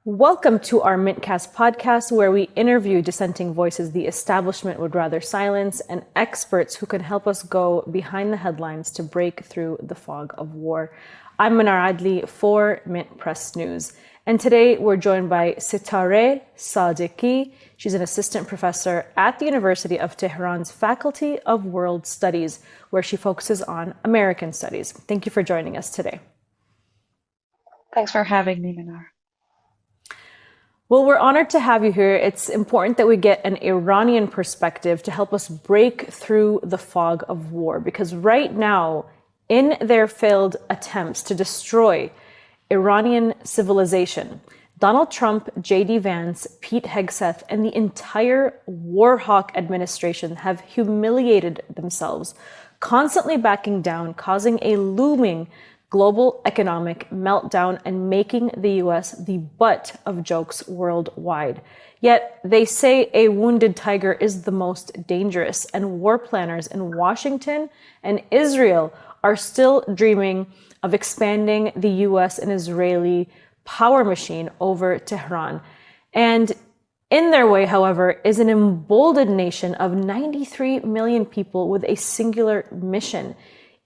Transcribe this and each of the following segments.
Welcome to our Mintcast podcast, where we interview dissenting voices the establishment would rather silence and experts who can help us go behind the headlines to break through the fog of war. I'm Mnar Adley for MintPress News. And today we're joined by Setareh Sadeqi. She's an assistant professor at the University of Teheran's Faculty of World Studies, where she focuses on American studies. Thank you for joining us today. Thanks for having me, Mnar. Well, we're honored to have you here. It's important that we get an Iranian perspective to help us break through the fog of war, because right now, in their failed attempts to destroy Iranian civilization, Donald Trump, J.D. Vance, Pete Hegseth, and the entire war hawk administration have humiliated themselves, constantly backing down, causing a looming global economic meltdown and making the U.S. the butt of jokes worldwide. Yet they say a wounded tiger is the most dangerous, and war planners in Washington and Israel are still dreaming of expanding the U.S. and Israeli power machine over Tehran. And in their way, however, is an emboldened nation of 93 million people with a singular mission.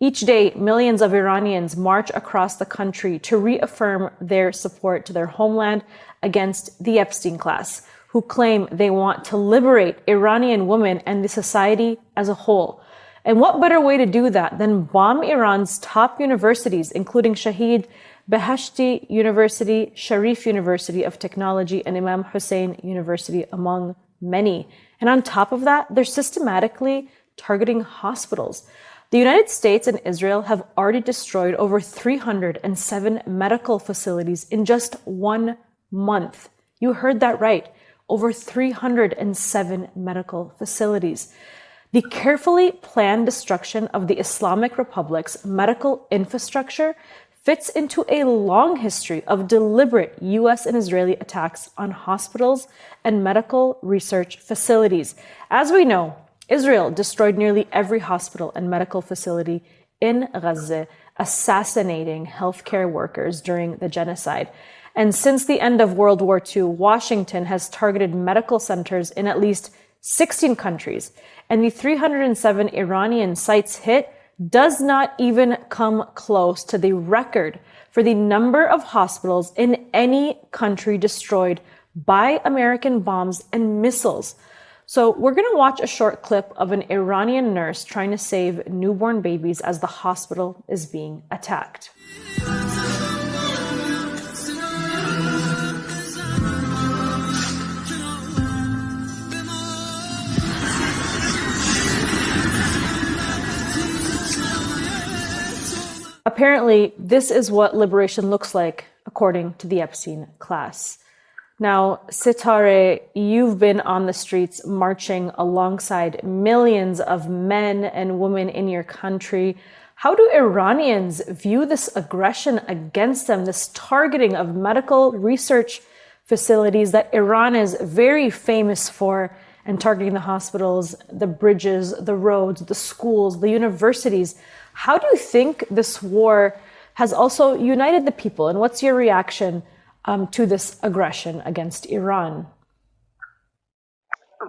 Each day, millions of Iranians march across the country to reaffirm their support to their homeland against the Epstein class, who claim they want to liberate Iranian women and the society as a whole. And what better way to do that than bomb Iran's top universities, including Shahid Beheshti University, Sharif University of Technology, and Imam Hussein University, among many. And on top of that, they're systematically targeting hospitals. The United States and Israel have already destroyed over 307 medical facilities in just 1 month. You heard that right. Over 307 medical facilities. The carefully planned destruction of the Islamic Republic's medical infrastructure fits into a long history of deliberate U.S. and Israeli attacks on hospitals and medical research facilities. As we know, Israel destroyed nearly every hospital and medical facility in Gaza, assassinating healthcare workers during the genocide. And since the end of World War II, Washington has targeted medical centers in at least 16 countries. And the 307 Iranian sites hit does not even come close to the record for the number of hospitals in any country destroyed by American bombs and missiles. So we're going to watch a short clip of an Iranian nurse trying to save newborn babies as the hospital is being attacked. Apparently, this is what liberation looks like, according to the Epstein class. Now, Setareh, you've been on the streets marching alongside millions of men and women in your country. How do Iranians view this aggression against them, this targeting of medical research facilities that Iran is very famous for, and targeting the hospitals, the bridges, the roads, the schools, the universities? How do you think this war has also united the people, and what's your reaction to this aggression against Iran?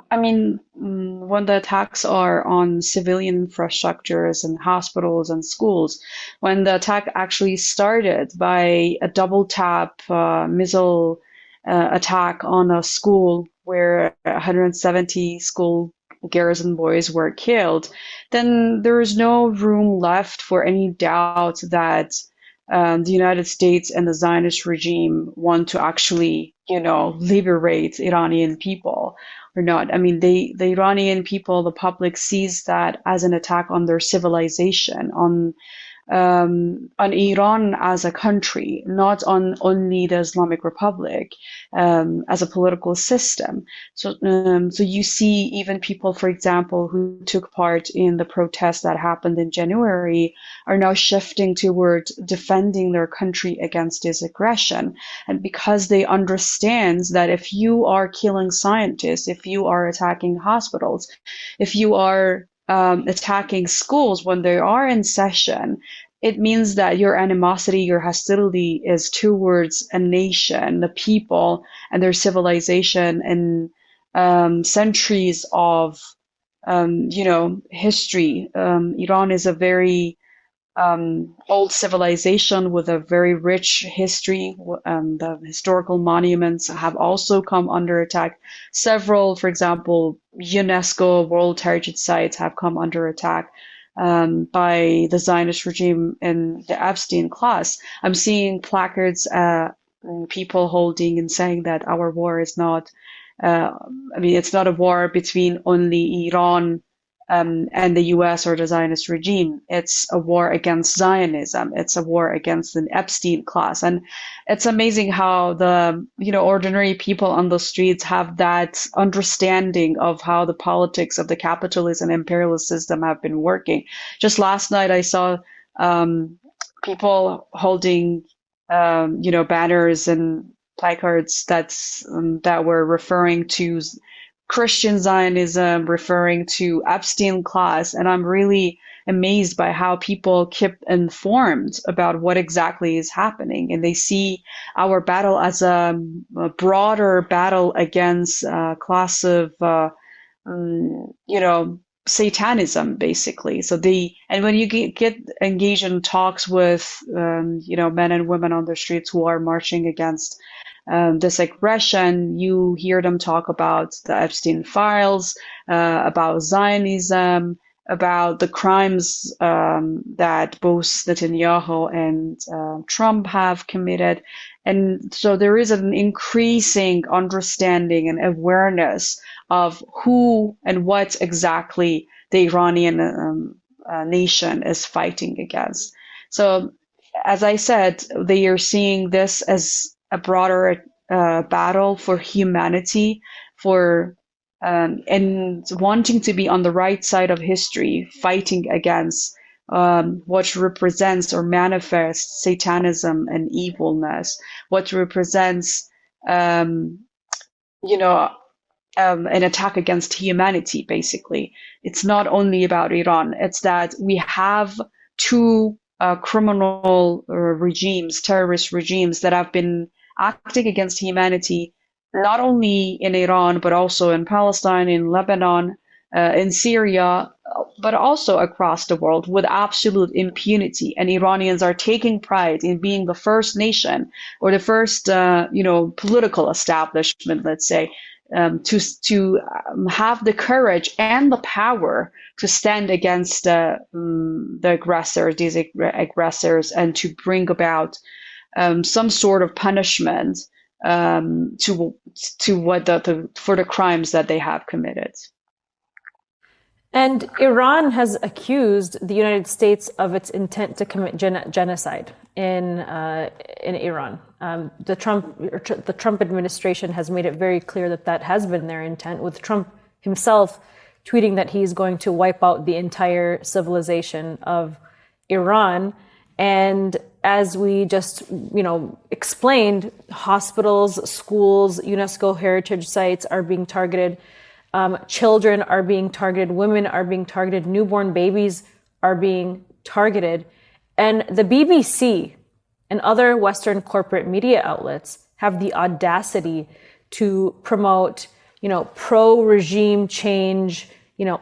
I mean, when the attacks are on civilian infrastructures and hospitals and schools, when the attack actually started by a double tap missile attack on a school where 170 school girls and boys were killed, then there is no room left for any doubt that the United States and the Zionist regime want to actually, liberate Iranian people or not. I mean, the Iranian people, the public sees that as an attack on their civilization, on Iran as a country, not on only the Islamic Republic as a political system. So you see even people, for example, who took part in the protests that happened in January are now shifting toward defending their country against this aggression. And because they understand that if you are killing scientists, if you are attacking hospitals, if you are attacking schools when they are in session, it means that your animosity, your hostility is towards a nation, the people, and their civilization, and centuries of history. Iran is a very old civilization with a very rich history. The historical monuments have also come under attack. Several, for example, UNESCO World Heritage Sites have come under attack by the Zionist regime and the Epstein class. I'm seeing placards, people holding and saying that our war is not, it's not a war between only Iran and the US or the Zionist regime. It's a war against Zionism. It's a war against an Epstein class. And it's amazing how the, ordinary people on the streets have that understanding of how the politics of the capitalist and imperialist system have been working. Just last night, I saw people holding, banners and placards that were referring to Christian Zionism, referring to Epstein class, and I'm really amazed by how people keep informed about what exactly is happening, and they see our battle as a broader battle against a class of, Satanism, basically. And when you get engaged in talks with, men and women on the streets who are marching against this aggression, you hear them talk about the Epstein files, about Zionism, about the crimes that both Netanyahu and Trump have committed. And so there is an increasing understanding and awareness of who and what exactly the Iranian nation is fighting against. So, as I said, they are seeing this as a broader battle for humanity, for and wanting to be on the right side of history, fighting against what represents or manifests Satanism and evilness, what represents, an attack against humanity, basically. It's not only about Iran. It's that we have two criminal regimes, terrorist regimes that have been acting against humanity, not only in Iran, but also in Palestine, in Lebanon, in Syria, but also across the world with absolute impunity. And Iranians are taking pride in being the first nation or the first, political establishment, let's say, to have the courage and the power to stand against the aggressors, these aggressors, and to bring about some sort of punishment to what for the crimes that they have committed. And Iran has accused the United States of its intent to commit genocide in Iran. The Trump administration has made it very clear that has been their intent, with Trump himself tweeting that he's going to wipe out the entire civilization of Iran. And as we just, explained, hospitals, schools, UNESCO heritage sites are being targeted. Children are being targeted. Women are being targeted. Newborn babies are being targeted. And the BBC and other Western corporate media outlets have the audacity to promote, pro-regime change,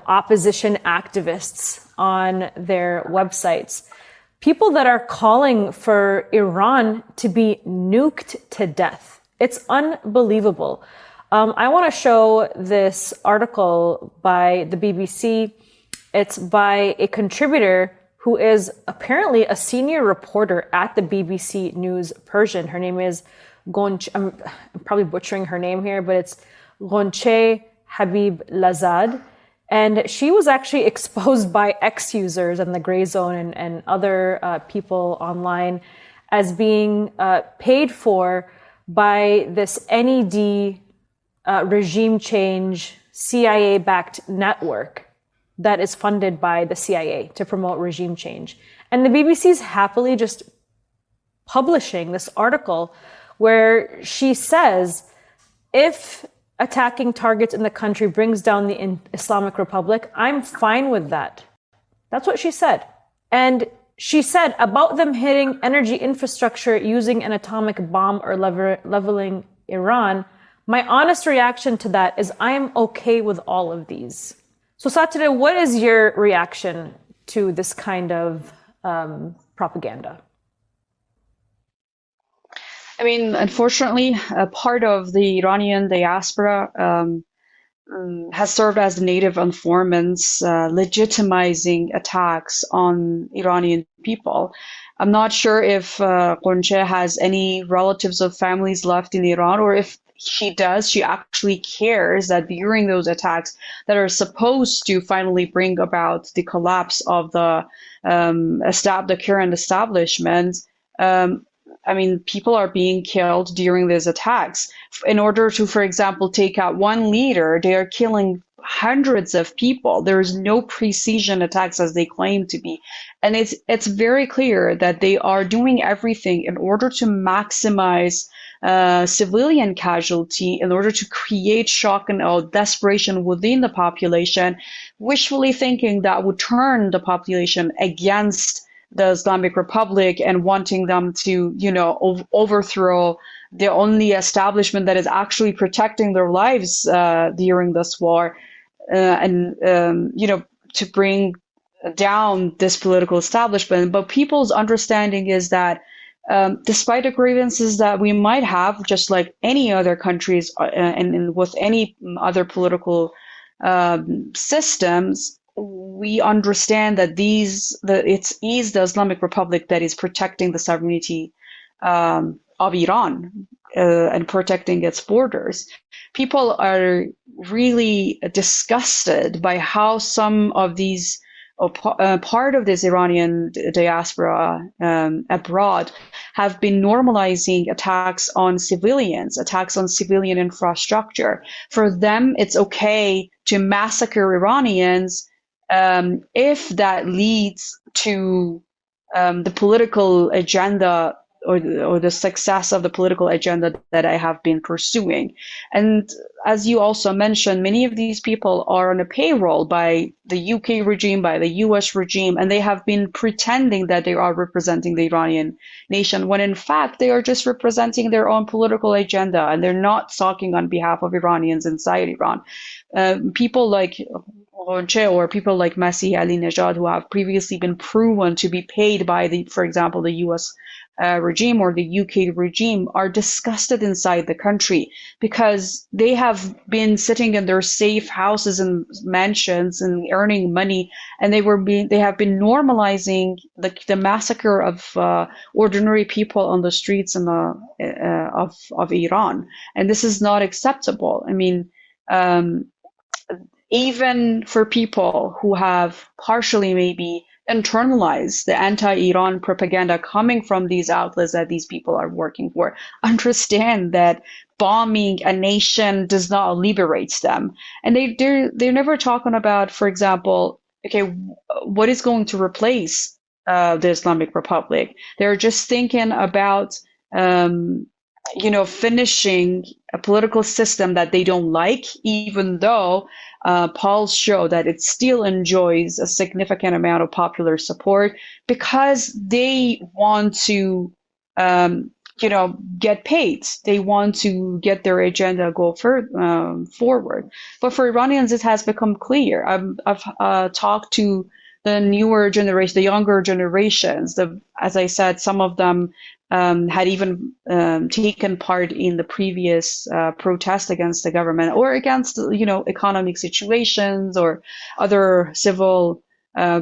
opposition activists on their websites. People that are calling for Iran to be nuked to death. It's unbelievable. I want to show this article by the BBC. It's by a contributor who is apparently a senior reporter at the BBC News Persian. Her name is Gonche. I'm probably butchering her name here, but it's Gonche Habib Lazad. And she was actually exposed by X users and the Gray Zone and other people online as being paid for by this NED regime change CIA-backed network that is funded by the CIA to promote regime change. And the BBC is happily just publishing this article where she says, if attacking targets in the country brings down the Islamic Republic, I'm fine with that. That's what she said. And She said about them hitting energy infrastructure using an atomic bomb or leveling Iran, my honest reaction to that is I am okay with all of these. So Satareh, what is your reaction to this kind of propaganda? I mean, unfortunately, a part of the Iranian diaspora has served as the native informants, legitimizing attacks on Iranian people. I'm not sure if Qunche has any relatives or families left in Iran, or if she does, she actually cares that during those attacks that are supposed to finally bring about the collapse of the current establishment, I mean, people are being killed during these attacks. In order to, for example, take out one leader, they are killing hundreds of people. There is no precision attacks as they claim to be. And it's very clear that they are doing everything in order to maximize civilian casualty, in order to create shock and desperation within the population, wishfully thinking that would turn the population against the Islamic Republic and wanting them to, overthrow the only establishment that is actually protecting their lives during this war, to bring down this political establishment. But people's understanding is that despite the grievances that we might have, just like any other countries and with any other political systems, we understand that it is the Islamic Republic that is protecting the sovereignty of Iran and protecting its borders. People are really disgusted by how some of these, part of this Iranian diaspora abroad, have been normalizing attacks on civilians, attacks on civilian infrastructure. For them, it's okay to massacre Iranians if that leads to the political agenda or the success of the political agenda that I have been pursuing. And as you also mentioned, many of these people are on a payroll by the UK regime, by the US regime, and they have been pretending that they are representing the Iranian nation, when in fact they are just representing their own political agenda, and they're not talking on behalf of Iranians inside Iran. People like or people like Masih Ali-Nejad, who have previously been proven to be paid by for example, the US regime or the UK regime, are disgusted inside the country because they have been sitting in their safe houses and mansions and earning money, and they have been normalizing the massacre of ordinary people on the streets of Iran, and this is not acceptable. I mean, even for people who have partially maybe internalized the anti-Iran propaganda coming from these outlets that these people are working for, understand that bombing a nation does not liberate them. And they're never talking about, for example, okay, what is going to replace the Islamic Republic? They're just thinking about finishing a political system that they don't like, even though polls show that it still enjoys a significant amount of popular support, because they want to, get paid. They want to get their agenda go forward. But for Iranians, it has become clear. I've talked to the newer generation, the younger generations. As I said, some of them had even taken part in the previous protest against the government or against, economic situations or other civil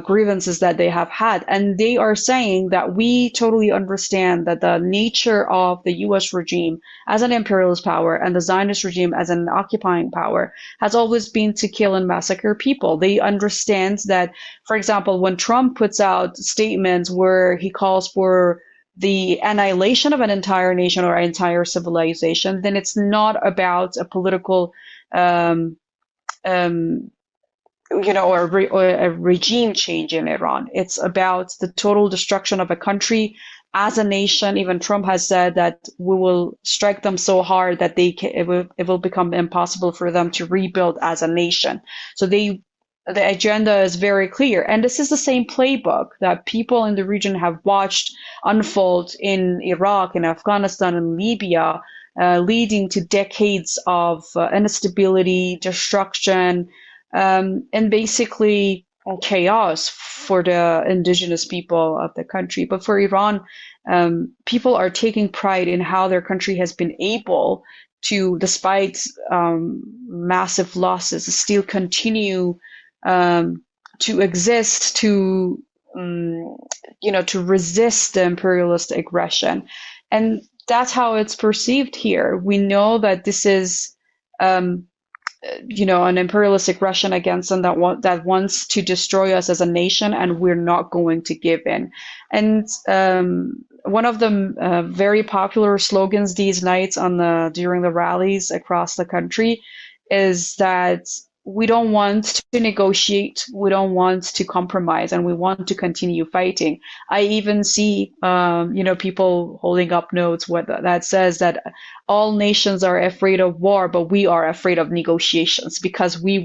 grievances that they have had. And they are saying that we totally understand that the nature of the US regime as an imperialist power and the Zionist regime as an occupying power has always been to kill and massacre people. They understand that, for example, when Trump puts out statements where he calls for the annihilation of an entire nation or entire civilization, then it's not about a political, or a regime change in Iran. It's about the total destruction of a country as a nation. Even Trump has said that we will strike them so hard that it will become impossible for them to rebuild as a nation. So they the agenda is very clear. And this is the same playbook that people in the region have watched unfold in Iraq, in Afghanistan, and Libya, leading to decades of instability, destruction, and basically chaos for the indigenous people of the country. But for Iran, people are taking pride in how their country has been able to, despite massive losses, still continue to exist, to to resist the imperialist aggression. And that's how it's perceived here. We know that this is an imperialist aggression against them that wants to destroy us as a nation, and we're not going to give in. And one of the very popular slogans these nights during the rallies across the country is that we don't want to negotiate, we don't want to compromise, and we want to continue fighting. I even see, people holding up notes that says that all nations are afraid of war, but we are afraid of negotiations, because we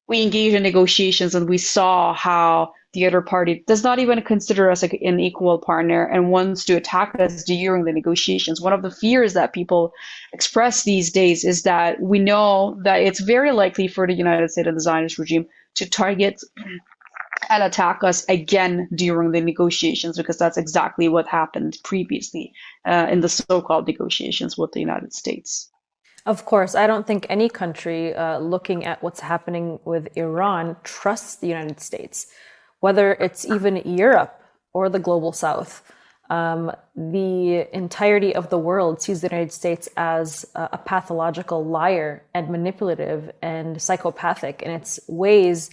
engaged in negotiations and we saw how the other party does not even consider us an equal partner and wants to attack us during the negotiations. One of the fears that people express these days is that we know that it's very likely for the United States and the Zionist regime to target and attack us again during the negotiations, because that's exactly what happened previously in the so-called negotiations with the United States. Of course, I don't think any country looking at what's happening with Iran trusts the United States, whether it's even Europe or the global South. The entirety of the world sees the United States as a pathological liar and manipulative and psychopathic in its ways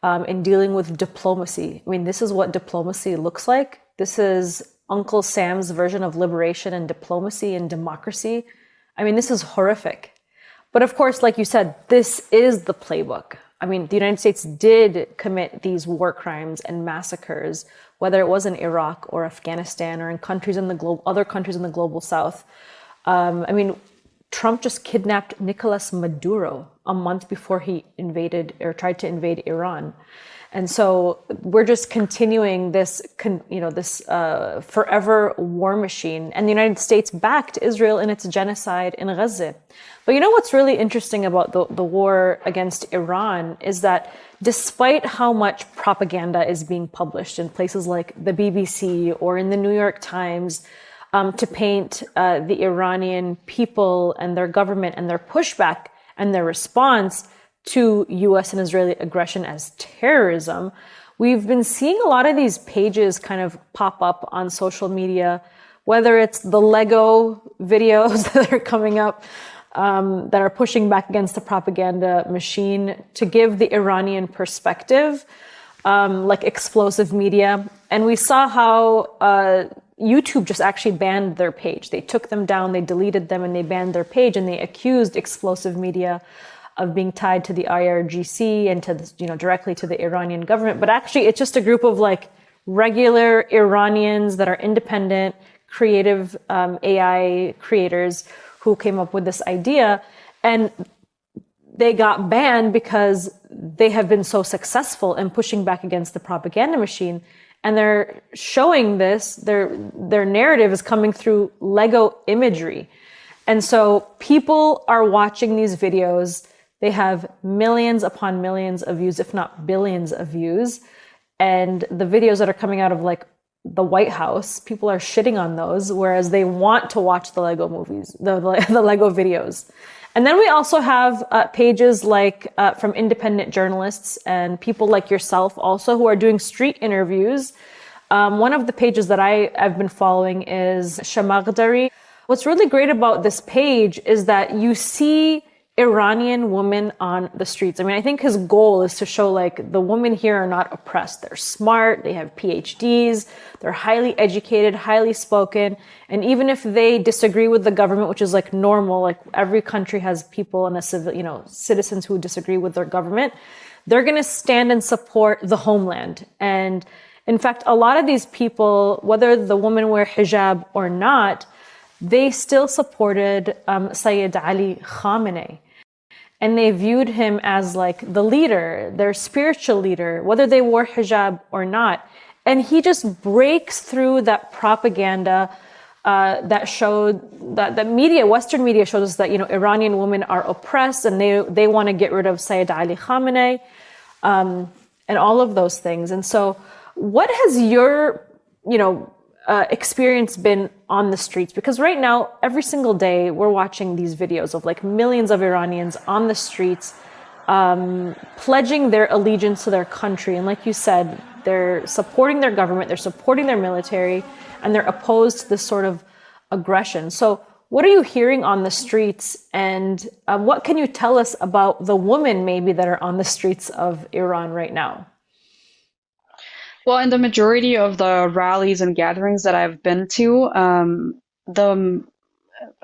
in dealing with diplomacy. I mean, this is what diplomacy looks like. This is Uncle Sam's version of liberation and diplomacy and democracy. I mean, this is horrific. But of course, like you said, this is the playbook. I mean, the United States did commit these war crimes and massacres, whether it was in Iraq or Afghanistan or in other countries in the global South. I mean, Trump just kidnapped Nicolas Maduro a month before he invaded or tried to invade Iran. And so we're just continuing this forever war machine. And the United States backed Israel in its genocide in Gaza. But you know what's really interesting about the war against Iran is that despite how much propaganda is being published in places like the BBC or in the New York Times to paint the Iranian people and their government and their pushback and their response to US and Israeli aggression as terrorism, we've been seeing a lot of these pages kind of pop up on social media, whether it's the Lego videos that are coming up that are pushing back against the propaganda machine to give the Iranian perspective, like explosive media. And we saw how YouTube just actually banned their page. They took them down, they deleted them, and they banned their page, and they accused explosive media of being tied to the IRGC and to directly to the Iranian government. But actually, it's just a group of like regular Iranians that are independent, creative AI creators who came up with this idea. And they got banned because they have been so successful in pushing back against the propaganda machine. And they're showing this, their narrative is coming through Lego imagery. And so people are watching these videos. They have millions upon millions of views, if not billions of views. And the videos that are coming out of like the White House, people are shitting on those, whereas they want to watch the Lego movies, the Lego videos. And then we also have pages like from independent journalists and people like yourself also who are doing street interviews. One of the pages that I've been following is Shamaghdari. What's really great about this page is that you see Iranian women on the streets. I mean, I think his goal is to show like the women here are not oppressed. They're smart, they have PhDs, they're highly educated, highly spoken. And even if they disagree with the government, which is like normal, like every country has people and citizens who disagree with their government, they're going to stand and support the homeland. And in fact, a lot of these people, whether the women wear hijab or not, they still supported Sayyid Ali Khamenei. and they viewed him as like the leader, their spiritual leader, whether they wore hijab or not. And he just breaks through that propaganda that showed that the media, Western media, shows us that, you know, Iranian women are oppressed and they want to get rid of Sayyid Ali Khamenei, and all of those things. And so, what has your, you know, experience been on the streets? Because right now, every single day, we're watching these videos of like millions of Iranians on the streets, pledging their allegiance to their country. And like you said, they're supporting their government, they're supporting their military, and they're opposed to this sort of aggression. So what are you hearing on the streets, and what can you tell us about the women maybe that are on the streets of Iran right now? Well, in the majority of the rallies and gatherings that I've been to,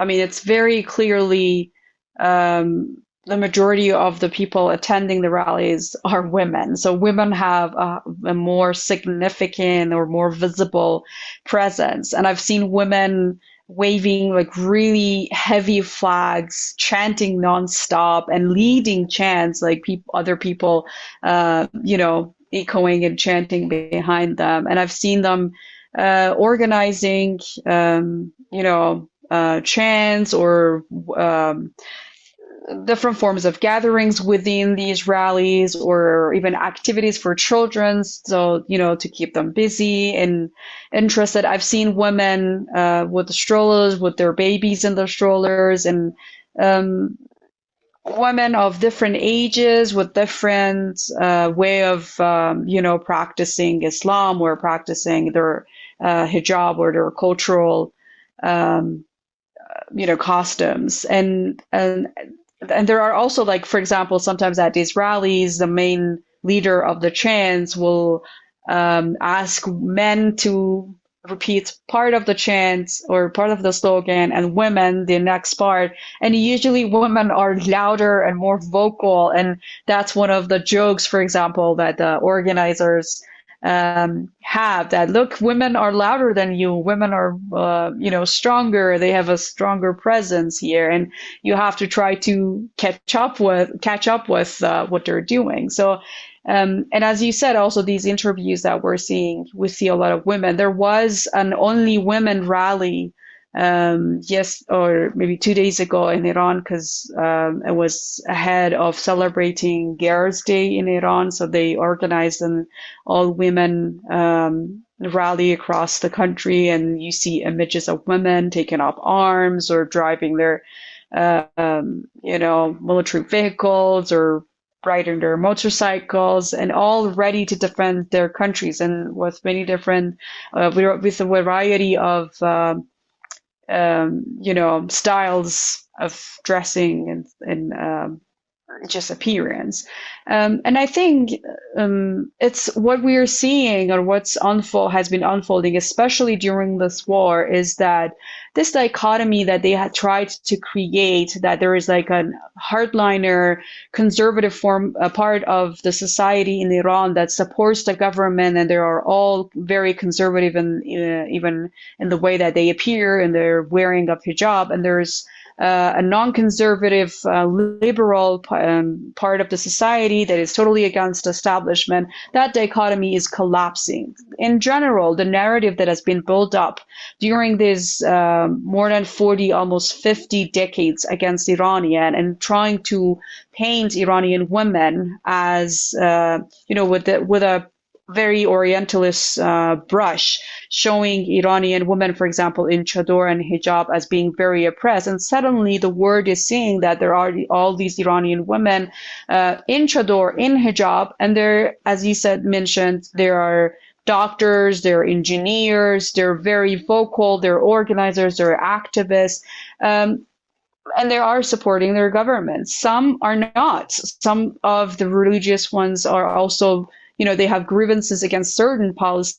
it's very clearly the majority of the people attending the rallies are women. So women have a more significant or more visible presence. And I've seen women waving like really heavy flags, chanting nonstop, and leading chants like other people, echoing and chanting behind them. And I've seen them organizing, chants or different forms of gatherings within these rallies, or even activities for children. So, to keep them busy and interested. I've seen women with the strollers, with their babies in the strollers, and women of different ages with different way of, practicing Islam or practicing their hijab or their cultural, costumes. And there are also, like, for example, sometimes at these rallies, the main leader of the chants will ask men to repeat part of the chant or part of the slogan, and women the next part. And usually women are louder and more vocal. And that's one of the jokes, for example, that the organizers have, that look, women are louder than you, women are stronger, they have a stronger presence here, and you have to try to catch up with what they're doing. So and as you said, also these interviews that we're seeing, we see a lot of women. There was an only women rally or maybe 2 days ago in Iran, because it was ahead of celebrating Girls' Day in Iran. So they organized an all-women rally across the country, and you see images of women taking up arms or driving their, military vehicles or riding their motorcycles, and all ready to defend their countries, and with many different, with a variety of styles of dressing and just appearance. And I think it's what we are seeing, or has been unfolding, especially during this war, is that this dichotomy that they had tried to create, that there is like a hardliner conservative part of the society in Iran that supports the government, and they are all very conservative, and even in the way that they appear and their wearing of hijab. And there's a non-conservative, liberal part of the society that is totally against establishment. That dichotomy is collapsing. In general, the narrative that has been built up during these more than 40, almost 50 decades against Iranian, and trying to paint Iranian women as, with a very Orientalist brush, showing Iranian women, for example, in chador and hijab as being very oppressed. And suddenly the world is seeing that there are all these Iranian women in chador, in hijab, and there, as you mentioned, there are doctors, they're engineers, they're very vocal, they're organizers, they're activists. And they are supporting their government. Some are not. Some of the religious ones are also, they have grievances against certain policies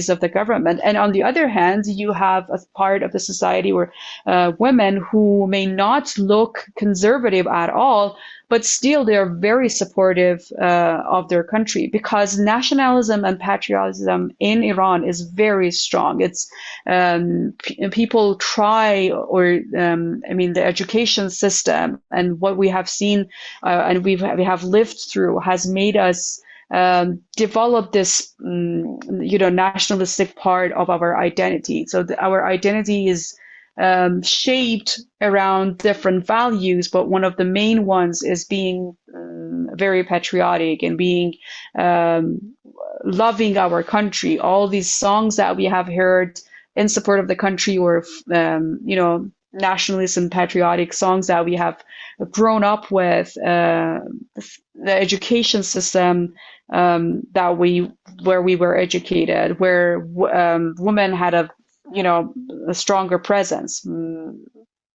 of the government. And on the other hand, you have a part of the society where women who may not look conservative at all, but still they are very supportive of their country, because nationalism and patriotism in Iran is very strong. It's people try, or the education system and what we have seen and we have lived through has made us develop this, nationalistic part of our identity. So our identity is shaped around different values, but one of the main ones is being very patriotic and being loving our country. All these songs that we have heard in support of the country, or nationalist and patriotic songs that we have grown up with, the education system where we were educated, where women had a stronger presence.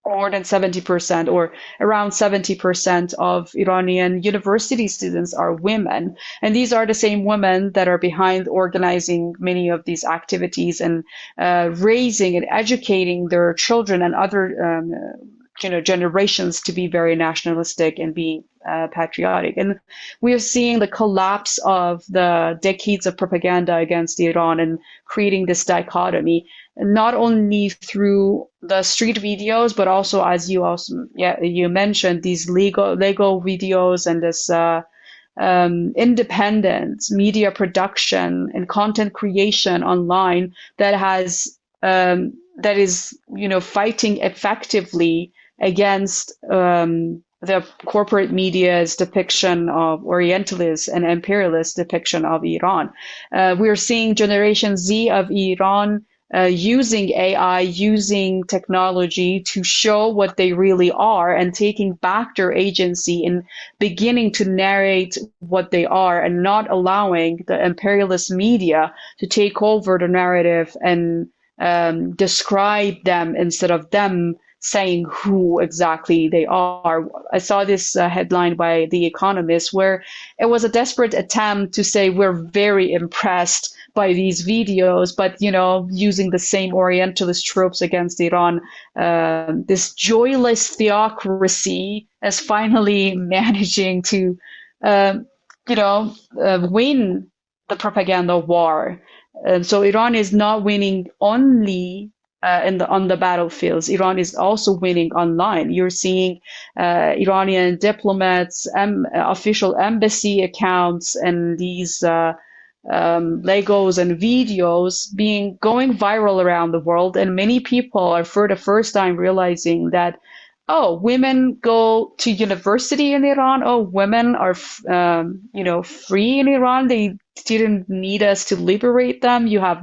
More than 70% or around 70% of Iranian university students are women. And these are the same women that are behind organizing many of these activities and raising and educating their children and other generations to be very nationalistic and be patriotic. And we are seeing the collapse of the decades of propaganda against Iran and creating this dichotomy, not only through the street videos, but also, as you mentioned, these Lego videos and this independent media production and content creation online that is fighting effectively against the corporate media's depiction of Orientalist and imperialist depiction of Iran. We're seeing Generation Z of Iran using AI, using technology to show what they really are and taking back their agency and beginning to narrate what they are, and not allowing the imperialist media to take over the narrative and describe them instead of them saying who exactly they are. I saw this headline by The Economist where it was a desperate attempt to say we're very impressed by these videos, but using the same Orientalist tropes against Iran. This joyless theocracy is finally managing to win the propaganda war. So Iran is not winning only on the battlefields. Iran is also winning online. You're seeing Iranian diplomats, official embassy accounts, and these Legos and videos going viral around the world. And many people are for the first time realizing that, oh, women go to university in Iran. Oh, women are, free in Iran. They didn't need us to liberate them. You have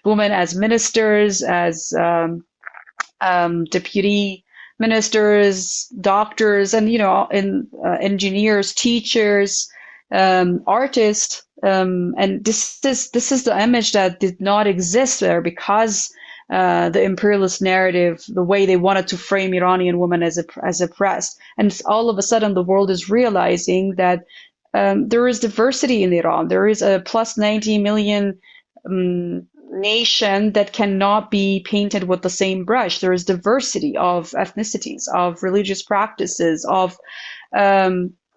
women as ministers, as deputy ministers, doctors, and engineers, teachers, artists. And this is the image that did not exist there because the imperialist narrative, the way they wanted to frame Iranian women as oppressed. And all of a sudden, the world is realizing that there is diversity in Iran. There is a plus 90 million nation that cannot be painted with the same brush. There is diversity of ethnicities, of religious practices, of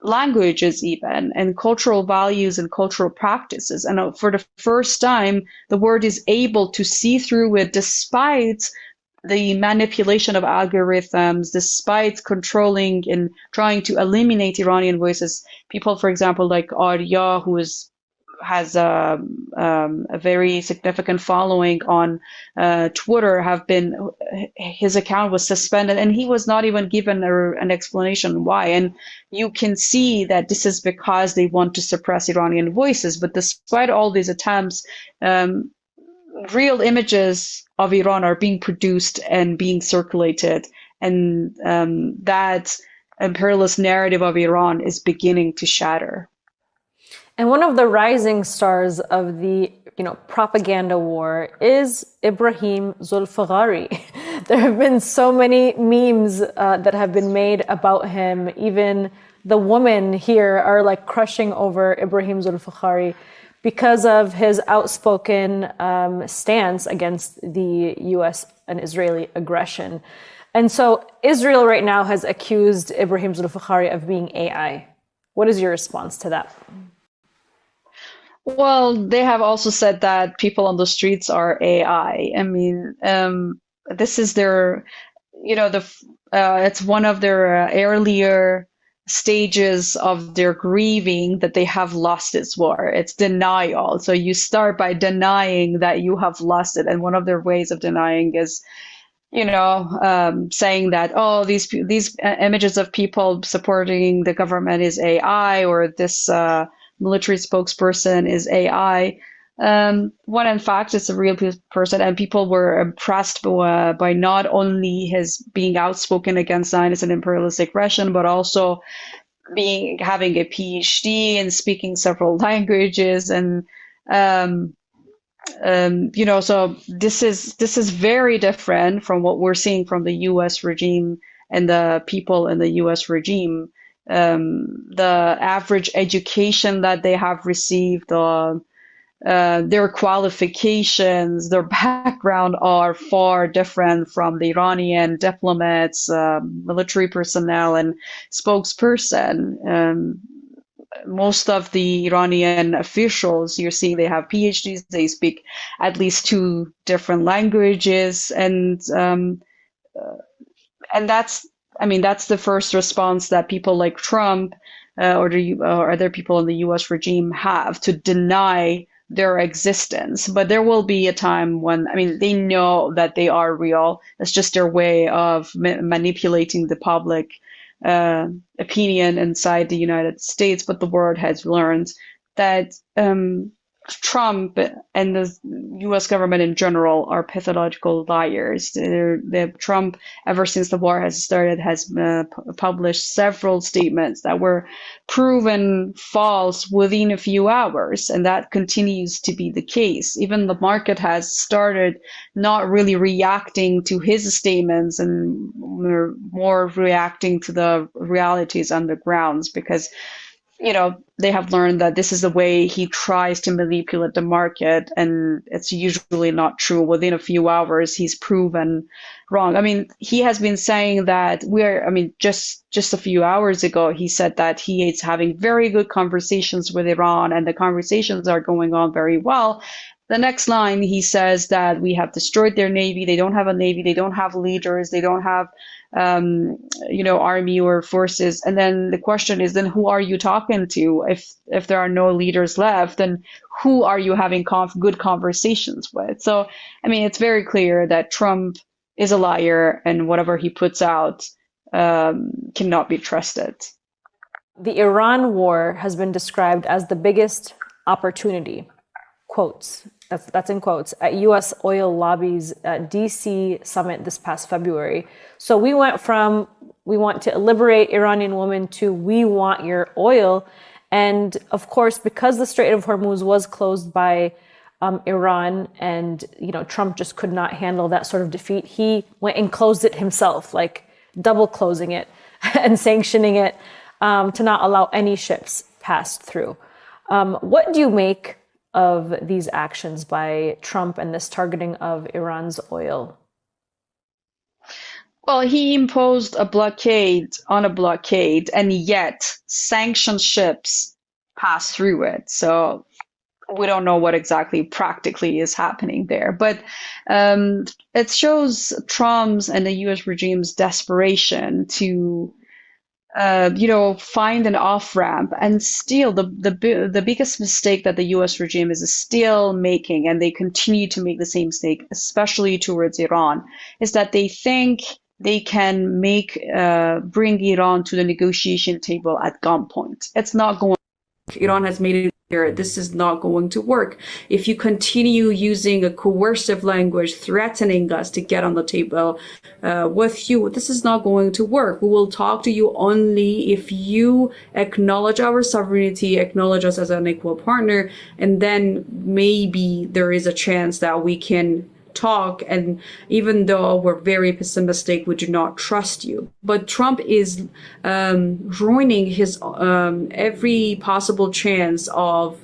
languages even, and cultural values and cultural practices. And for the first time, the world is able to see through it despite the manipulation of algorithms, despite controlling and trying to eliminate Iranian voices. People, for example, like Arya, who has a very significant following on Twitter, his account was suspended, and he was not even given an explanation why. And you can see that this is because they want to suppress Iranian voices. But despite all these attempts, real images of Iran are being produced and being circulated, and that imperialist narrative of Iran is beginning to shatter. And one of the rising stars of the propaganda war is Ibrahim Zulfiqari. There have been so many memes that have been made about him. Even the women here are like crushing over Ibrahim Zulfiqari because of his outspoken stance against the U.S. and Israeli aggression. And so Israel right now has accused Ibrahim Zulfiqari of being AI. What is your response to that? Well, they have also said that people on the streets are AI. I mean, this is their, it's one of their earlier stages of their grieving that they have lost this war. It's denial. So you start by denying that you have lost it. And one of their ways of denying is, saying that, oh, these images of people supporting the government is AI, or this military spokesperson is AI. When in fact it's a real person, and people were impressed by not only his being outspoken against Zionist and imperialist aggression, but also having a PhD and speaking several languages, and so this is very different from what we're seeing from the U.S. regime and the people in the U.S. regime. The average education that they have received, their qualifications, their background are far different from the Iranian diplomats, military personnel, and spokesperson. Most of the Iranian officials, you're seeing they have PhDs, they speak at least 2 different languages, and that's the first response that people like Trump or other people in the U.S. regime have, to deny their existence. But there will be a time when, they know that they are real. It's just their way of manipulating the public opinion inside the United States. But the world has learned that Trump and the U.S. government in general are pathological liars. Trump, ever since the war has started, has published several statements that were proven false within a few hours, and that continues to be the case. Even the market has started not really reacting to his statements and more reacting to the realities on the grounds, because they have learned that this is the way he tries to manipulate the market, and it's usually not true. Within a few hours, he's proven wrong. He has been saying that just a few hours ago, he said that he is having very good conversations with Iran, and the conversations are going on very well. The next line, he says that we have destroyed their navy. They don't have a navy. They don't have leaders. They don't have army or forces. And then the question is, then who are you talking to? If there are no leaders left, then who are you having good conversations with? So, it's very clear that Trump is a liar, and whatever he puts out cannot be trusted. The Iran war has been described as the biggest opportunity, quotes, that's in quotes, at U.S. oil lobby's D.C. summit this past February. So we went from, we want to liberate Iranian women, to we want your oil. And of course, because the Strait of Hormuz was closed by Iran, and Trump just could not handle that sort of defeat, he went and closed it himself, like double closing it and sanctioning it to not allow any ships pass through. What do you make of these actions by Trump and this targeting of Iran's oil? Well, he imposed a blockade on a blockade, and yet sanctioned ships pass through it. So we don't know what exactly practically is happening there. But it shows Trump's and the U.S. regime's desperation to find an off-ramp. And still, the biggest mistake that the U.S. regime is still making, and they continue to make the same mistake, especially towards Iran, is that they think they can bring Iran to the negotiation table at gunpoint. It's not going. Iran has made it clear this is not going to work. If you continue using a coercive language, threatening us to get on the table with you, this is not going to work. We will talk to you only if you acknowledge our sovereignty, acknowledge us as an equal partner, and then maybe there is a chance that we can talk. And even though we're very pessimistic, we do not trust you. But Trump is ruining his every possible chance of,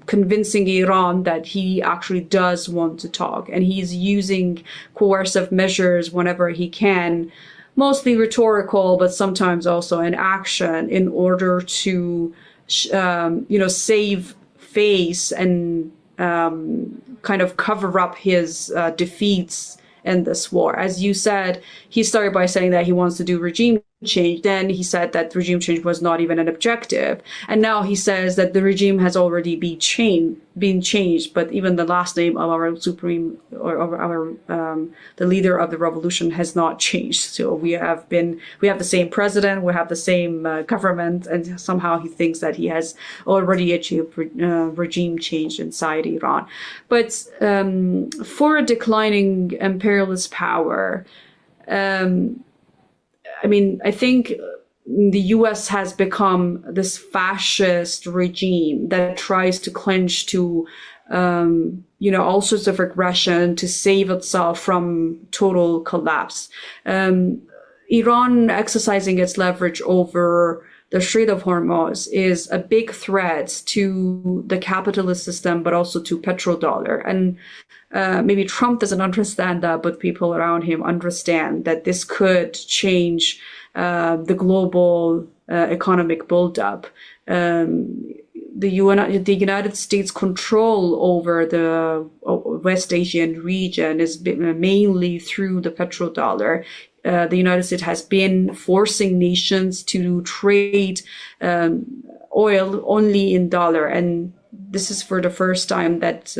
convincing Iran that he actually does want to talk. And he's using coercive measures whenever he can, mostly rhetorical, but sometimes also in action, in order to, save face and kind of cover up his defeats in this war. As you said, he started by saying that he wants to do regime change. Then he said that regime change was not even an objective. And now he says that the regime has already been changed. But even the last name of our supreme, or of our the leader of the revolution has not changed. So we have the same president, we have the same government, and somehow he thinks that he has already achieved regime change inside Iran. But for a declining imperialist power, I think the US has become this fascist regime that tries to clinch to, all sorts of aggression to save itself from total collapse. Iran exercising its leverage over the Strait of Hormuz is a big threat to the capitalist system, but also to petrodollar. And maybe Trump doesn't understand that, but people around him understand that this could change the global economic buildup. The United States' control over the West Asian region is mainly through the petrodollar. The United States has been forcing nations to trade oil only in dollar. And this is for the first time that,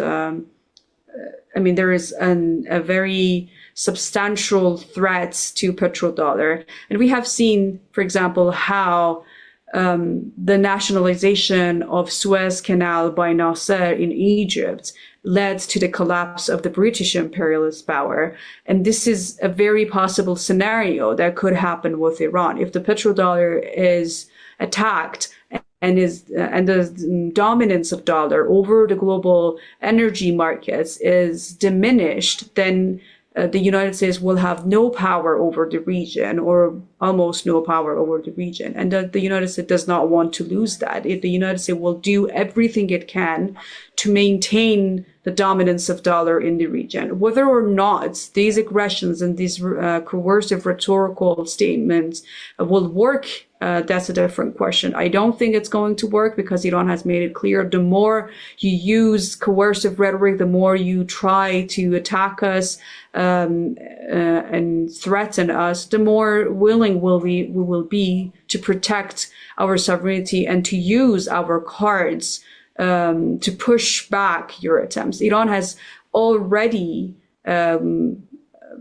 there is a very substantial threat to petrodollar. And we have seen, for example, how the nationalization of Suez Canal by Nasser in Egypt led to the collapse of the British imperialist power. And this is a very possible scenario that could happen with Iran. If the petrodollar is attacked and the dominance of dollar over the global energy markets is diminished, then the United States will have no power over the region, or almost no power over the region. And the United States does not want to lose that. The United States will do everything it can to maintain the dominance of dollar in the region. Whether or not these aggressions and these coercive rhetorical statements will work, that's a different question. I don't think it's going to work, because Iran has made it clear the more you use coercive rhetoric, the more you try to attack us and threaten us, the more willing we will be to protect our sovereignty and to use our cards to push back your attempts. Iran has already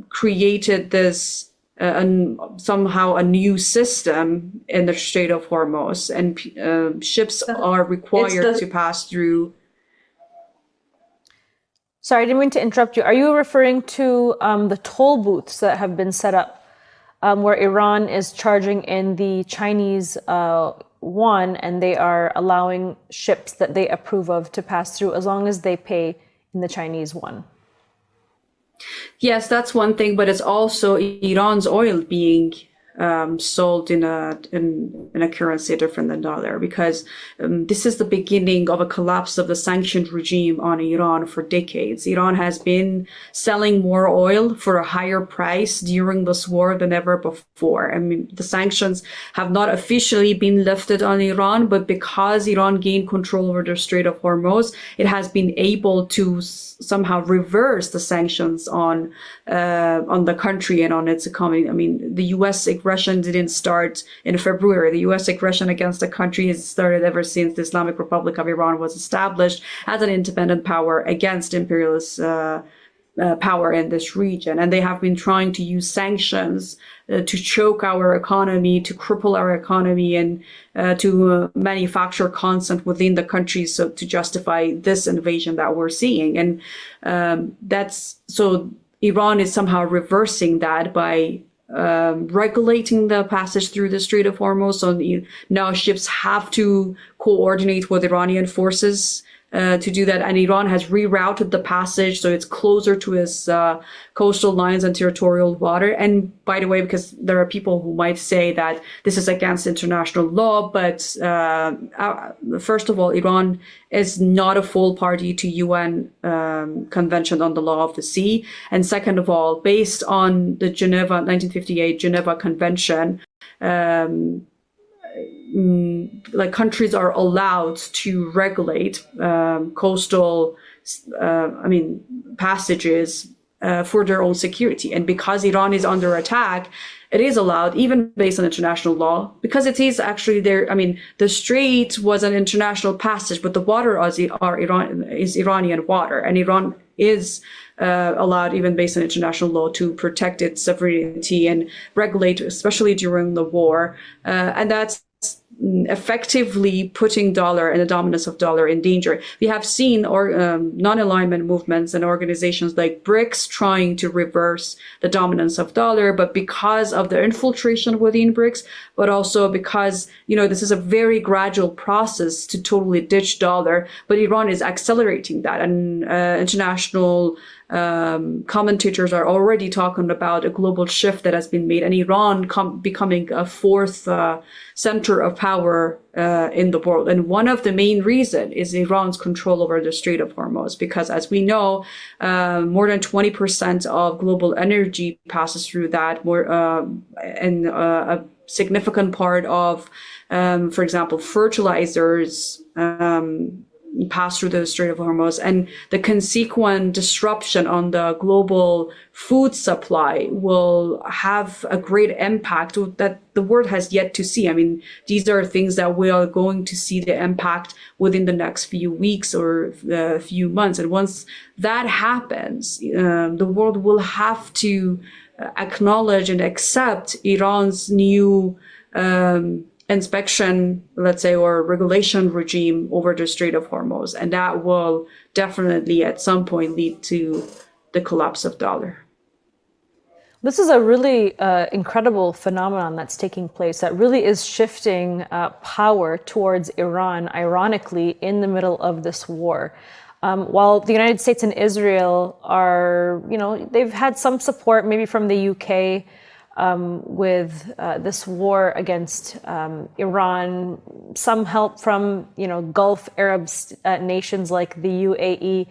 created this somehow a new system in the Strait of Hormuz, and ships are required to pass through. Sorry, I didn't mean to interrupt you. Are you referring to the toll booths that have been set up where Iran is charging in the Chinese yuan, and they are allowing ships that they approve of to pass through as long as they pay in the Chinese yuan? Yes, that's one thing, but it's also Iran's oil being sold in a currency different than dollar, because this is the beginning of a collapse of the sanctioned regime on Iran for decades. Iran has been selling more oil for a higher price during this war than ever before. The sanctions have not officially been lifted on Iran, but because Iran gained control over the Strait of Hormuz, it has been able to somehow reverse the sanctions on the country and on its economy. The U.S. aggression didn't start in February. The U.S. aggression against the country has started ever since the Islamic Republic of Iran was established as an independent power against imperialist power in this region. And they have been trying to use sanctions to choke our economy, to cripple our economy, and to manufacture consent within the country, so to justify this invasion that we're seeing. And so Iran is somehow reversing that by regulating the passage through the Strait of Hormuz. So now ships have to coordinate with Iranian forces to do that. And Iran has rerouted the passage so it's closer to its coastal lines and territorial water. And by the way, because there are people who might say that this is against international law, but first of all, Iran is not a full party to UN Convention on the Law of the Sea. And second of all, based on the 1958 Geneva Convention, like countries are allowed to regulate coastal, passages for their own security. And because Iran is under attack, it is allowed, even based on international law, because it is actually there. The strait was an international passage, but the water is Iranian water, and Iran is allowed, even based on international law, to protect its sovereignty and regulate, especially during the war. And that's effectively putting dollar and the dominance of dollar in danger. We have seen non-alignment movements and organizations like BRICS trying to reverse the dominance of dollar, but because of the infiltration within BRICS, but also because, this is a very gradual process to totally ditch dollar, but Iran is accelerating that. And international commentators are already talking about a global shift that has been made, and Iran becoming a fourth center of power in the world. And one of the main reasons is Iran's control over the Strait of Hormuz, because as we know, more than 20% of global energy passes through that, and a significant part of, for example, fertilizers pass through the Strait of Hormuz, and the consequent disruption on the global food supply will have a great impact that the world has yet to see. These are things that we are going to see the impact within the next few weeks or a few months. And once that happens, the world will have to acknowledge and accept Iran's new inspection, let's say, or regulation regime over the Strait of Hormuz. And that will definitely at some point lead to the collapse of dollar. This is a really incredible phenomenon that's taking place that really is shifting power towards Iran, ironically, in the middle of this war. While the United States and Israel are, they've had some support maybe from the UK, with this war against Iran, some help from, Gulf Arab nations like the UAE,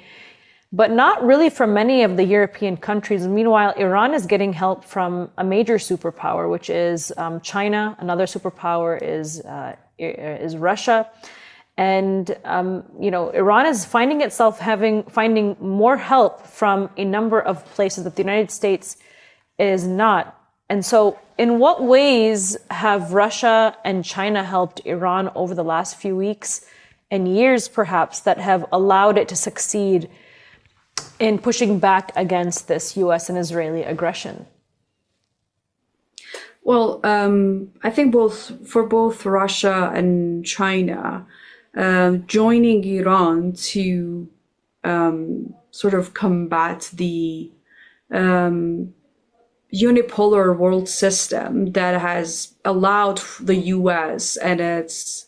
but not really from many of the European countries. Meanwhile, Iran is getting help from a major superpower, which is China. Another superpower is Russia. And, Iran is finding itself finding more help from a number of places that the United States is not. And so in what ways have Russia and China helped Iran over the last few weeks and years, perhaps, that have allowed it to succeed in pushing back against this U.S. and Israeli aggression? Well, I think for both Russia and China, joining Iran to sort of combat the unipolar world system that has allowed the U.S. and its,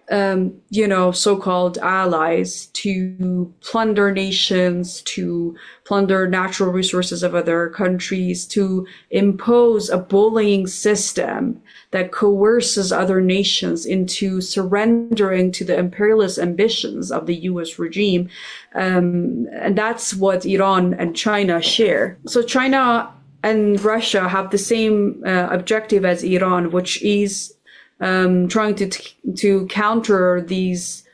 so-called allies to plunder nations, to plunder natural resources of other countries, to impose a bullying system that coerces other nations into surrendering to the imperialist ambitions of the U.S. regime. And that's what Iran and China share. So China and Russia have the same objective as Iran, which is trying to counter these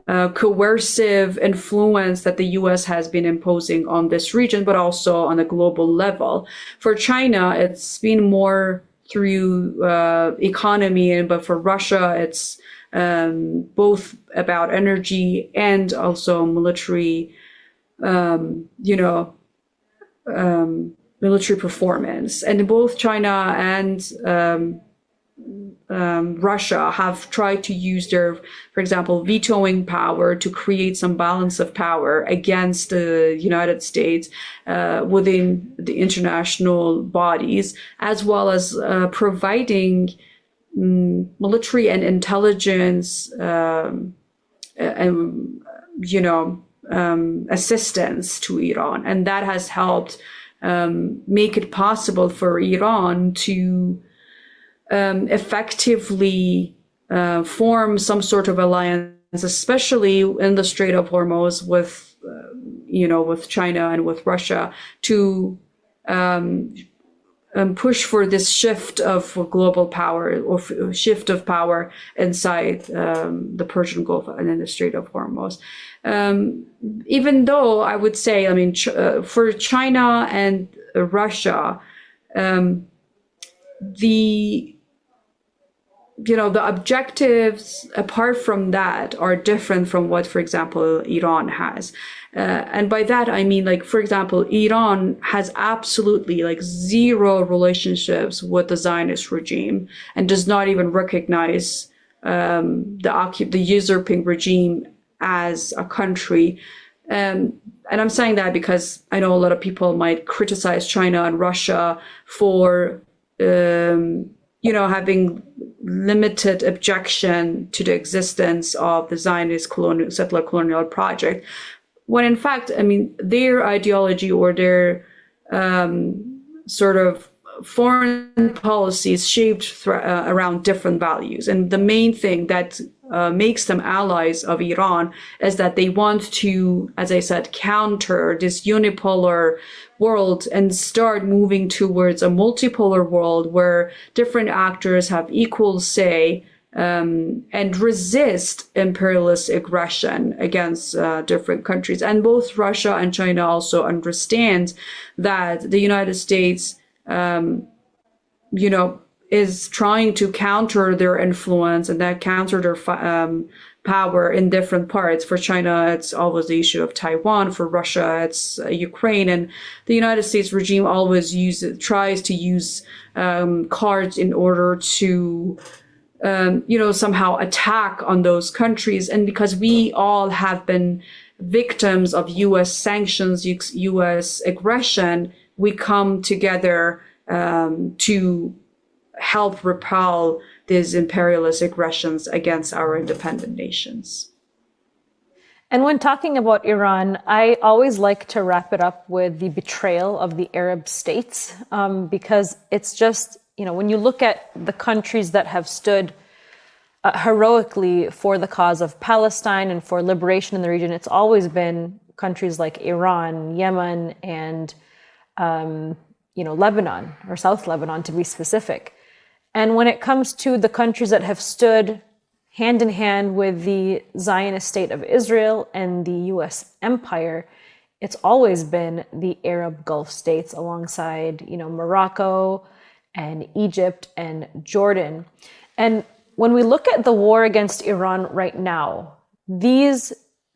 coercive influence that the U.S. has been imposing on this region, but also on a global level. For China, it's been more through economy, but for Russia, it's both about energy and also military, military performance. And both China and Russia have tried to use their, for example, vetoing power to create some balance of power against the United States within the international bodies, as well as providing military and intelligence assistance to Iran. And that has helped make it possible for Iran to effectively form some sort of alliance, especially in the Strait of Hormuz with China and with Russia, to push for this shift of global power or shift of power inside the Persian Gulf and in the Strait of Hormuz. Even though I would say, for China and Russia, the objectives apart from that are different from what, for example, Iran has. And by that, I mean, for example, Iran has absolutely zero relationships with the Zionist regime and does not even recognize the usurping regime as a country. And I'm saying that because I know a lot of people might criticize China and Russia for, having limited objection to the existence of the Zionist settler colonial project, when in fact, their ideology or their sort of foreign policy is shaped around different values. And the main thing that makes them allies of Iran is that they want to, as I said, counter this unipolar world and start moving towards a multipolar world where different actors have equal say and resist imperialist aggression against different countries. And both Russia and China also understand that the United States, is trying to counter their influence and that counter their power in different parts. For China, it's always the issue of Taiwan. For Russia, it's Ukraine. And the United States regime always tries to use cards in order to somehow attack on those countries. And because we all have been victims of U.S. sanctions, U.S. aggression, we come together to help repel these imperialist aggressions against our independent nations. And when talking about Iran, I always like to wrap it up with the betrayal of the Arab states, because it's just, when you look at the countries that have stood heroically for the cause of Palestine and for liberation in the region, it's always been countries like Iran, Yemen, and Lebanon, or South Lebanon to be specific. And when it comes to the countries that have stood hand in hand with the Zionist state of Israel and the US empire, it's always been the Arab Gulf states alongside, Morocco and Egypt and Jordan. And when we look at the war against Iran right now, these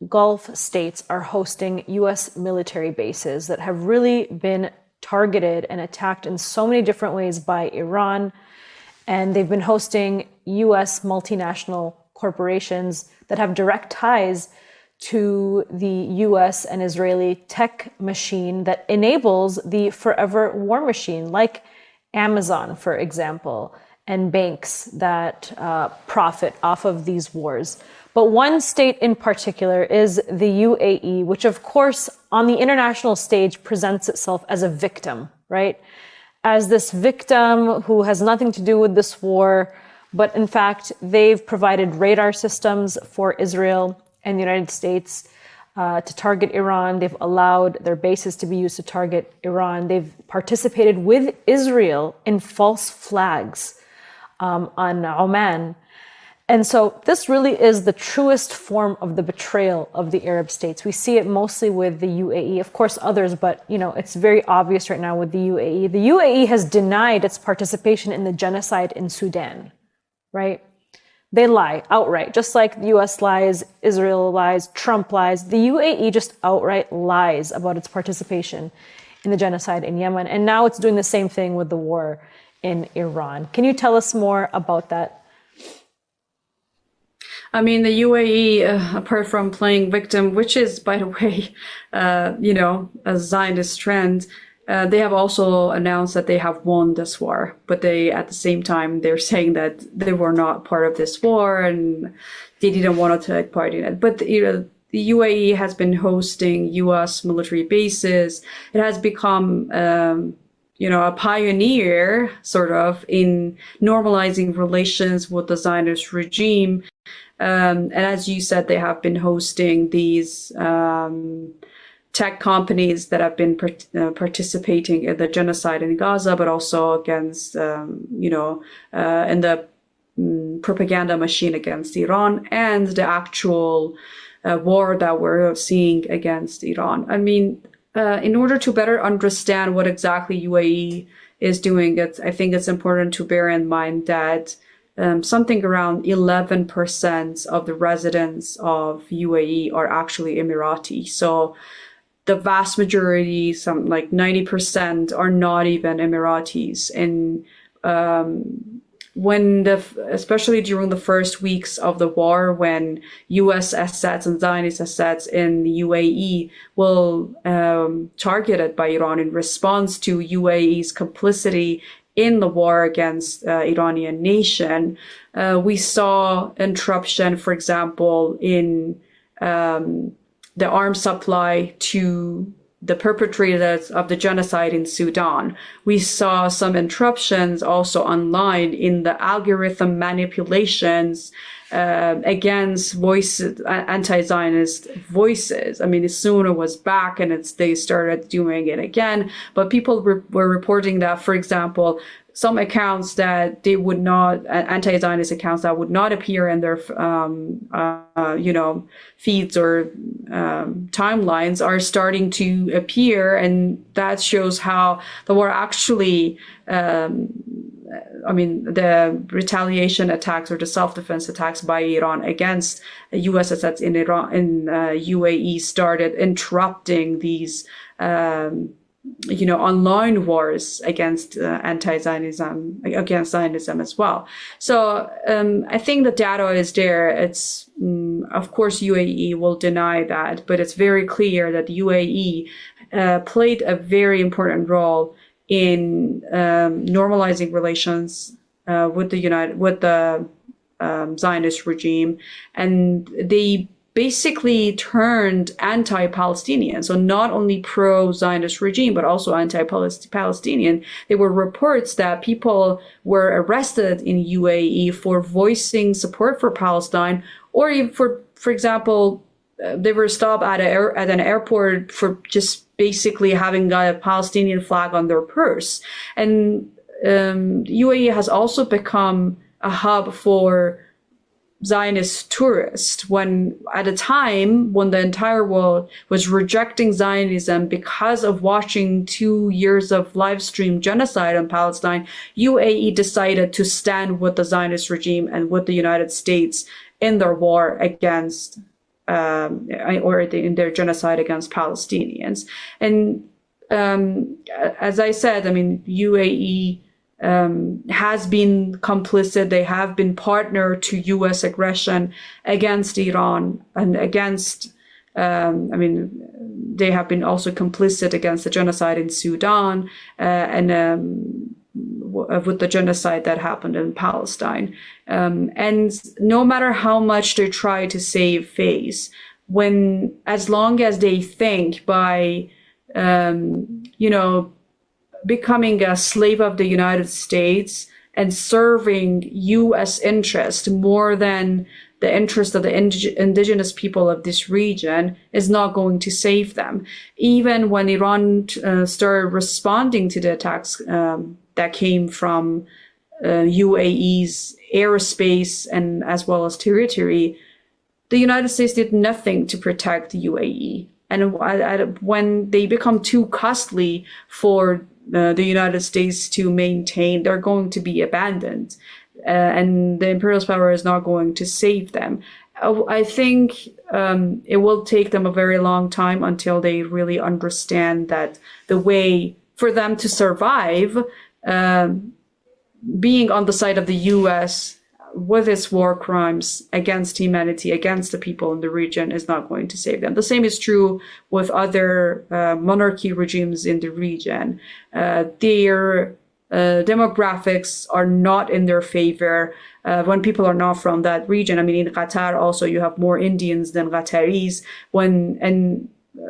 Gulf states are hosting US military bases that have really been targeted and attacked in so many different ways by Iran. And they've been hosting US multinational corporations that have direct ties to the US and Israeli tech machine that enables the forever war machine, like Amazon, for example, and banks that profit off of these wars. But one state in particular is the UAE, which of course on the international stage presents itself as a victim, right? As this victim who has nothing to do with this war, but in fact, they've provided radar systems for Israel and the United States to target Iran. They've allowed their bases to be used to target Iran. They've participated with Israel in false flags on Oman. And so this really is the truest form of the betrayal of the Arab states. We see it mostly with the UAE, of course others, but it's very obvious right now with the UAE. The UAE has denied its participation in the genocide in Sudan, right? They lie outright, just like the US lies, Israel lies, Trump lies. The UAE just outright lies about its participation in the genocide in Yemen. And now it's doing the same thing with the war in Iran. Can you tell us more about that? The UAE, apart from playing victim, which is, by the way, a Zionist trend, they have also announced that they have won this war, but at the same time, they're saying that they were not part of this war and they didn't want to take part in it. But, the UAE has been hosting U.S. military bases. It has become, a pioneer, sort of, in normalizing relations with the Zionist regime. And as you said, they have been hosting these tech companies that have been participating in the genocide in Gaza, but also against, in the propaganda machine against Iran and the actual war that we're seeing against Iran. I mean, in order to better understand what exactly UAE is doing, I think it's important to bear in mind that something around 11% of the residents of UAE are actually Emirati. So the vast majority, some like 90%, are not even Emiratis. And especially during the first weeks of the war, when U.S. assets and Zionist assets in the UAE were targeted by Iran in response to UAE's complicity in the war against Iranian nation, we saw interruption, for example, in the arms supply to the perpetrators of the genocide in Sudan. We saw some interruptions also online in the algorithm manipulations against voices, anti-Zionist voices. I mean, Sunna was back and they started doing it again, but people were reporting that, for example, some accounts that they would not, anti-Zionist accounts that would not appear in their, feeds or timelines are starting to appear. And that shows how the war actually, the retaliation attacks or the self-defense attacks by Iran against U.S. assets in Iran, in UAE, started interrupting these, online wars against anti-Zionism, against Zionism as well. So I think the data is there. It's, of course, UAE will deny that, but it's very clear that the UAE played a very important role in normalizing relations with the Zionist regime, and they basically turned anti-Palestinian. So not only pro-Zionist regime, but also anti-Palestinian. There were reports that people were arrested in UAE for voicing support for Palestine, or even for example, they were stopped at an airport for just basically having a Palestinian flag on their purse. And UAE has also become a hub for Zionist tourists, when at a time when the entire world was rejecting Zionism because of watching 2 years of live stream genocide in Palestine, UAE decided to stand with the Zionist regime and with the United States in their war against in their genocide against Palestinians. And as I said, I mean, UAE has been complicit. They have been partner to U.S. aggression against Iran and against, they have been also complicit against the genocide in Sudan and with the genocide that happened in Palestine. And no matter how much they try to save face, as long as they think by, becoming a slave of the United States and serving U.S. interest more than the interest of the indigenous people of this region, is not going to save them. Even when Iran started responding to the attacks that came from UAE's airspace and as well as territory, the United States did nothing to protect the UAE. And when they become too costly for the United States to maintain, they're going to be abandoned. And the imperialist power is not going to save them. I think it will take them a very long time until they really understand that the way for them to survive, being on the side of the U.S., with its war crimes against humanity, against the people in the region, is not going to save them. The same is true with other monarchy regimes in the region. Their demographics are not in their favor when people are not from that region. I mean, in Qatar also you have more Indians than Qataris.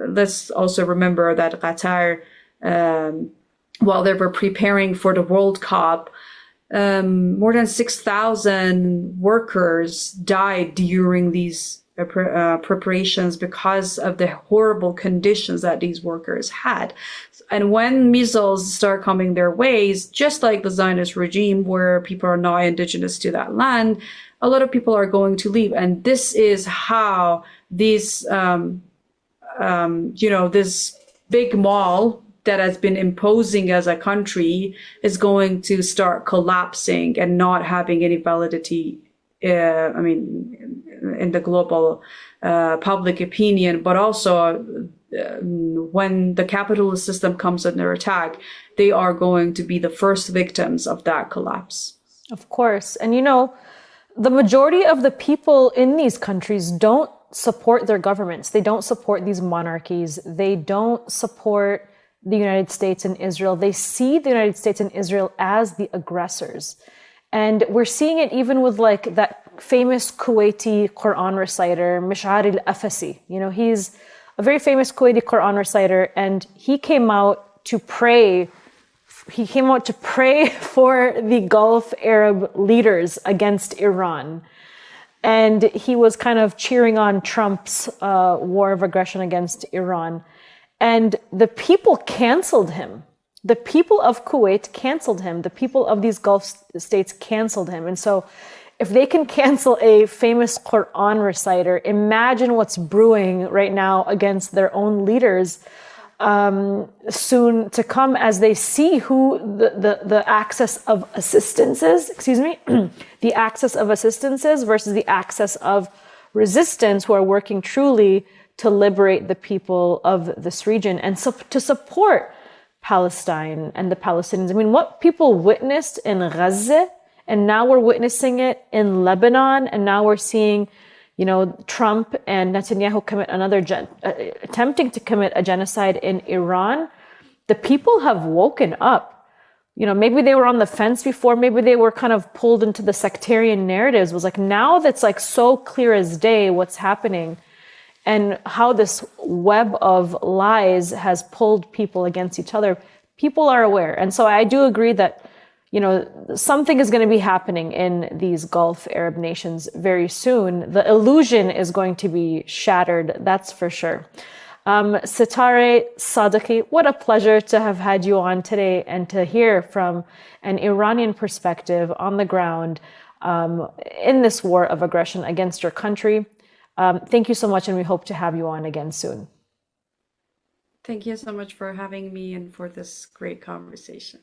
Let's also remember that Qatar, while they were preparing for the World Cup, more than 6,000 workers died during these preparations because of the horrible conditions that these workers had. And when missiles start coming their ways, just like the Zionist regime, where people are not indigenous to that land, a lot of people are going to leave. And this is how these, this big mall that has been imposing as a country is going to start collapsing and not having any validity, in the global public opinion, but also when the capitalist system comes under attack, they are going to be the first victims of that collapse. Of course. And the majority of the people in these countries don't support their governments. They don't support these monarchies. They don't support the United States and Israel. They see the United States and Israel as the aggressors. And we're seeing it even with like that famous Kuwaiti Quran reciter, Mnar Adley. He's a very famous Kuwaiti Quran reciter, and he came out to pray. He came out to pray for the Gulf Arab leaders against Iran. And he was kind of cheering on Trump's war of aggression against Iran. And the people canceled him. The people of Kuwait canceled him. The people of these Gulf states canceled him. And so if they can cancel a famous Quran reciter, imagine what's brewing right now against their own leaders soon to come, as they see who the axis of assistance is, the axis of assistance is versus the axis of resistance, who are working truly to liberate the people of this region and so to support Palestine and the Palestinians. I mean, what people witnessed in Gaza, and now we're witnessing it in Lebanon, and now we're seeing, Trump and Netanyahu attempting to commit a genocide in Iran. The people have woken up. Maybe they were on the fence before, maybe they were kind of pulled into the sectarian narratives. It was like, now that's like so clear as day what's happening and how this web of lies has pulled people against each other. People are aware. And so I do agree that something is going to be happening in these Gulf Arab nations very soon. The illusion is going to be shattered, that's for sure. Setareh Sadeqi, what a pleasure to have had you on today and to hear from an Iranian perspective on the ground in this war of aggression against your country. Thank you so much, and we hope to have you on again soon. Thank you so much for having me and for this great conversation.